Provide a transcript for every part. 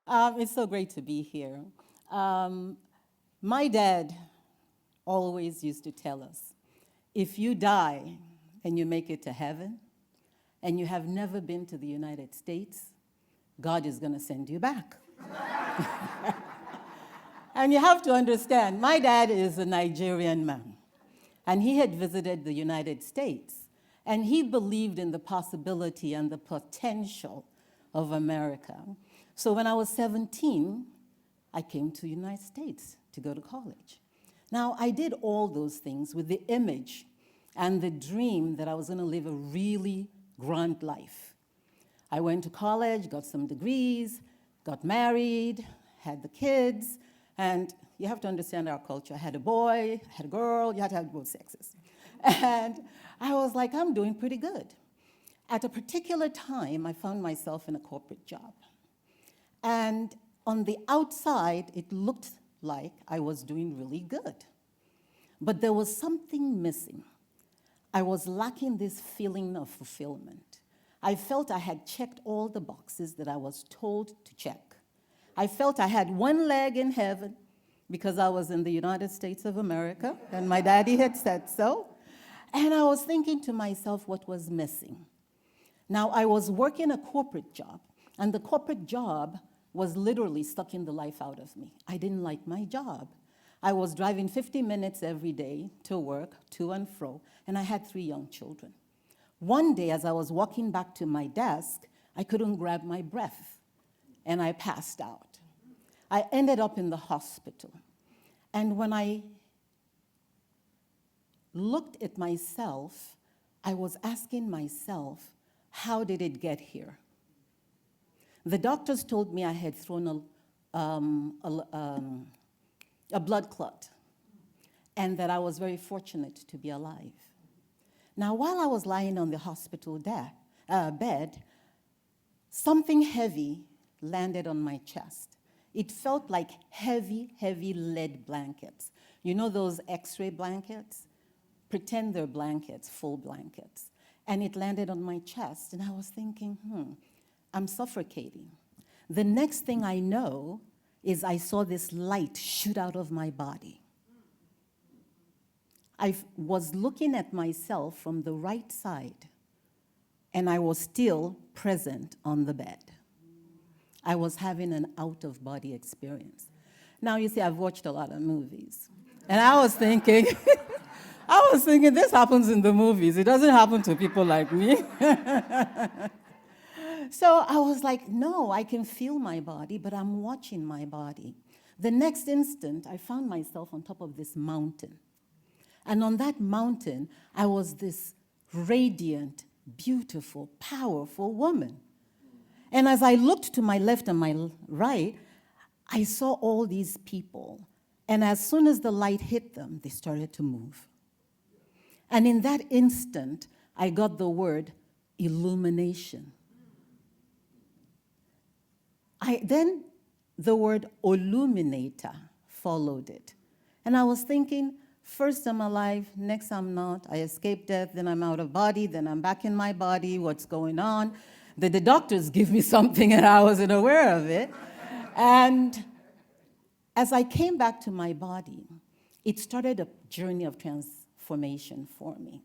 It's so great to be here. Um, my dad always used to tell us, if you die and you make it to heaven and you have never been to the United States, God is going to send you back. And you have to understand, my dad is a Nigerian man, and he had visited the United States, and he believed in the possibility and the potential of America. So when I was 17, I came to the United States to go to college. Now, I did all those things with the image and the dream that I was going to live a really grand life. I went to college, got some degrees, got married, had the kids, and you have to understand our culture. I had a boy, I had a girl, you had to have both sexes. And I was like, I'm doing pretty good. At a particular time, I found myself in a corporate job. And on the outside, it looked like I was doing really good. But there was something missing. I was lacking this feeling of fulfillment. I felt I had checked all the boxes that I was told to check. I felt I had one leg in heaven because I was in the United States of America, and my daddy had said so. And I was thinking to myself what was missing. Now, I was working a corporate job, and the corporate job was literally sucking the life out of me. I didn't like my job. I was driving 50 minutes every day to work, to and fro, and I had 3 young children. One day, as I was walking back to my desk, I couldn't grab my breath, and I passed out. I ended up in the hospital. And when I looked at myself, I was asking myself, how did it get here? The doctors told me I had thrown a blood clot, and that I was very fortunate to be alive. Now, while I was lying on the hospital bed, something heavy landed on my chest. It felt like heavy, heavy lead blankets. You know those X-ray blankets? Pretend they're blankets, full blankets. And it landed on my chest, and I was thinking, I'm suffocating. The next thing I know is I saw this light shoot out of my body. I was looking at myself from the right side, and I was still present on the bed. I was having an out-of-body experience. Now, you see, I've watched a lot of movies, and I was thinking, this happens in the movies. It doesn't happen to people like me. So I was like, no, I can feel my body, but I'm watching my body. The next instant, I found myself on top of this mountain. And on that mountain, I was this radiant, beautiful, powerful woman. And as I looked to my left and my right, I saw all these people. And as soon as the light hit them, they started to move. And in that instant, I got the word illumination. Then the word illuminator followed it. And I was thinking, first I'm alive, next I'm not. I escaped death, then I'm out of body, then I'm back in my body. What's going on? The doctors give me something and I wasn't aware of it. And as I came back to my body, it started a journey of transformation for me.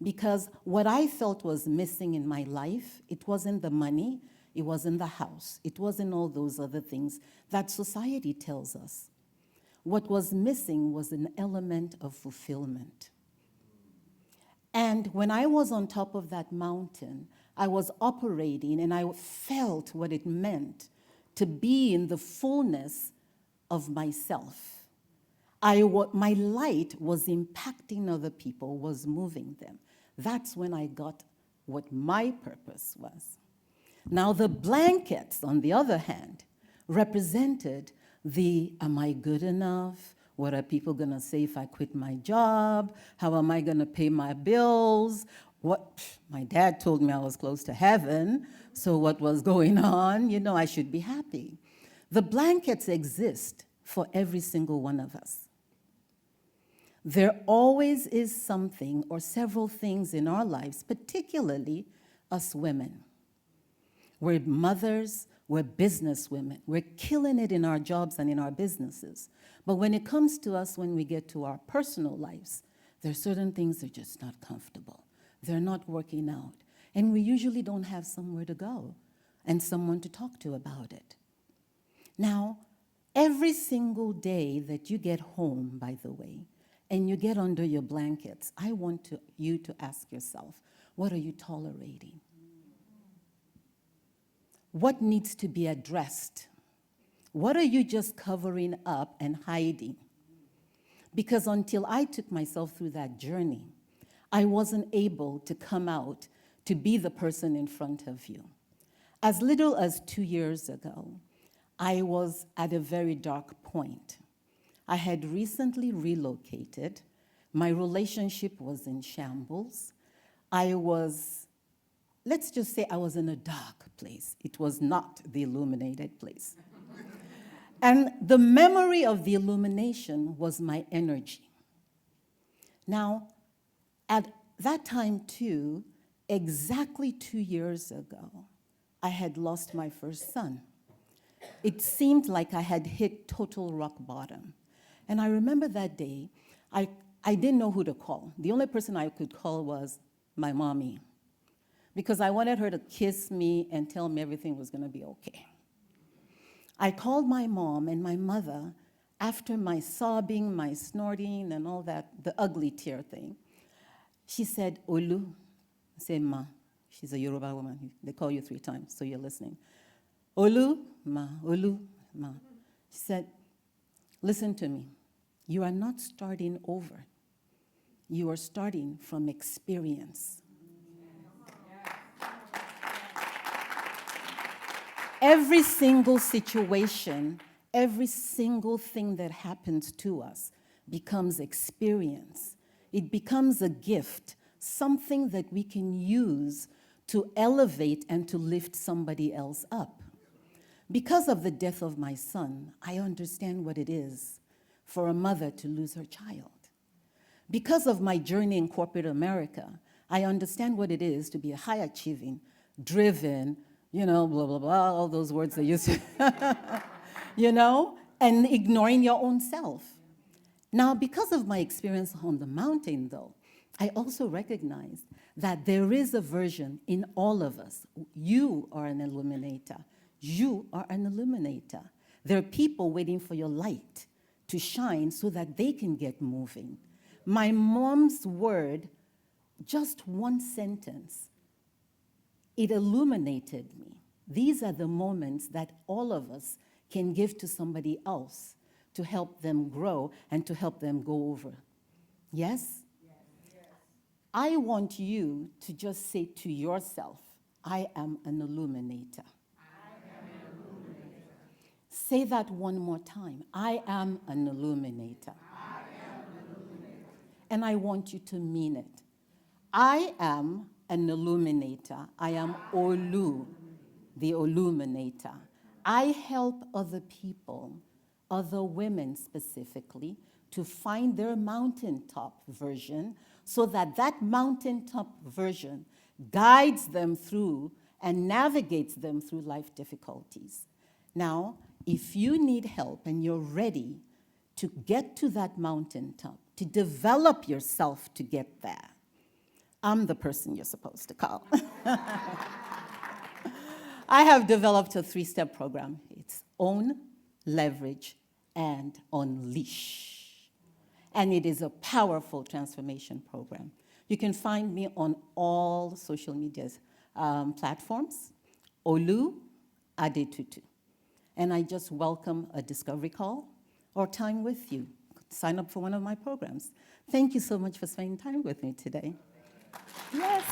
Because what I felt was missing in my life, it wasn't the money, it wasn't the house, it wasn't all those other things that society tells us. What was missing was an element of fulfillment. And when I was on top of that mountain, I was operating and I felt what it meant to be in the fullness of myself. My light was impacting other people, was moving them. That's when I got what my purpose was. Now, the blankets, on the other hand, represented am I good enough? What are people going to say if I quit my job? How am I going to pay my bills? My dad told me I was close to heaven, so what was going on? I should be happy. The blankets exist for every single one of us. There always is something or several things in our lives, particularly us women. We're mothers, We're business women. We're killing it in our jobs and in our businesses. But when it comes to us, when we get to our personal lives, there are certain things that are just not comfortable. They're not working out. And we usually don't have somewhere to go and someone to talk to about it. Now, every single day that you get home, by the way, and you get under your blankets, I want you to ask yourself, what are you tolerating? What needs to be addressed? What are you just covering up and hiding? Because until I took myself through that journey, I wasn't able to come out to be the person in front of you. As little as 2 years ago, I was at a very dark point. I had recently relocated. My relationship was in shambles. Let's just say I was in a dark place. It was not the illuminated place. And the memory of the illumination was my energy. Now, at that time too, exactly 2 years ago, I had lost my first son. It seemed like I had hit total rock bottom. And I remember that day, I didn't know who to call. The only person I could call was my mommy, because I wanted her to kiss me and tell me everything was going to be okay. I called my mom and my mother after my sobbing, my snorting, and all that, the ugly tear thing. She said, Olu. I said, Ma. She's a Yoruba woman. They call you 3 times, so you're listening. Olu, Ma, Olu, Ma. She said, listen to me. You are not starting over. You are starting from experience. Every single situation, every single thing that happens to us becomes experience. It becomes a gift, something that we can use to elevate and to lift somebody else up. Because of the death of my son, I understand what it is for a mother to lose her child. Because of my journey in corporate America, I understand what it is to be a high-achieving, driven, blah, blah, blah, all those words they use, and ignoring your own self. Now, because of my experience on the mountain, though, I also recognize that there is a version in all of us. You are an illuminator. You are an illuminator. There are people waiting for your light to shine so that they can get moving. My mom's word, just one sentence, it illuminated me. These are the moments that all of us can give to somebody else to help them grow and to help them go over. Yes? Yes. I want you to just say to yourself, I am an illuminator. Say that one more time. I am an illuminator. I am an illuminator. And I want you to mean it. I am an illuminator. I am Olu, the illuminator. I help other people, other women specifically, to find their mountaintop version so that that mountaintop version guides them through and navigates them through life difficulties. Now, if you need help and you're ready to get to that mountaintop, to develop yourself to get there, I'm the person you're supposed to call. I have developed a 3-step program. It's Own, Leverage, and Unleash. And it is a powerful transformation program. You can find me on all social media platforms, Olu Adetutu. And I just welcome a discovery call or time with you. Sign up for one of my programs. Thank you so much for spending time with me today. Yes.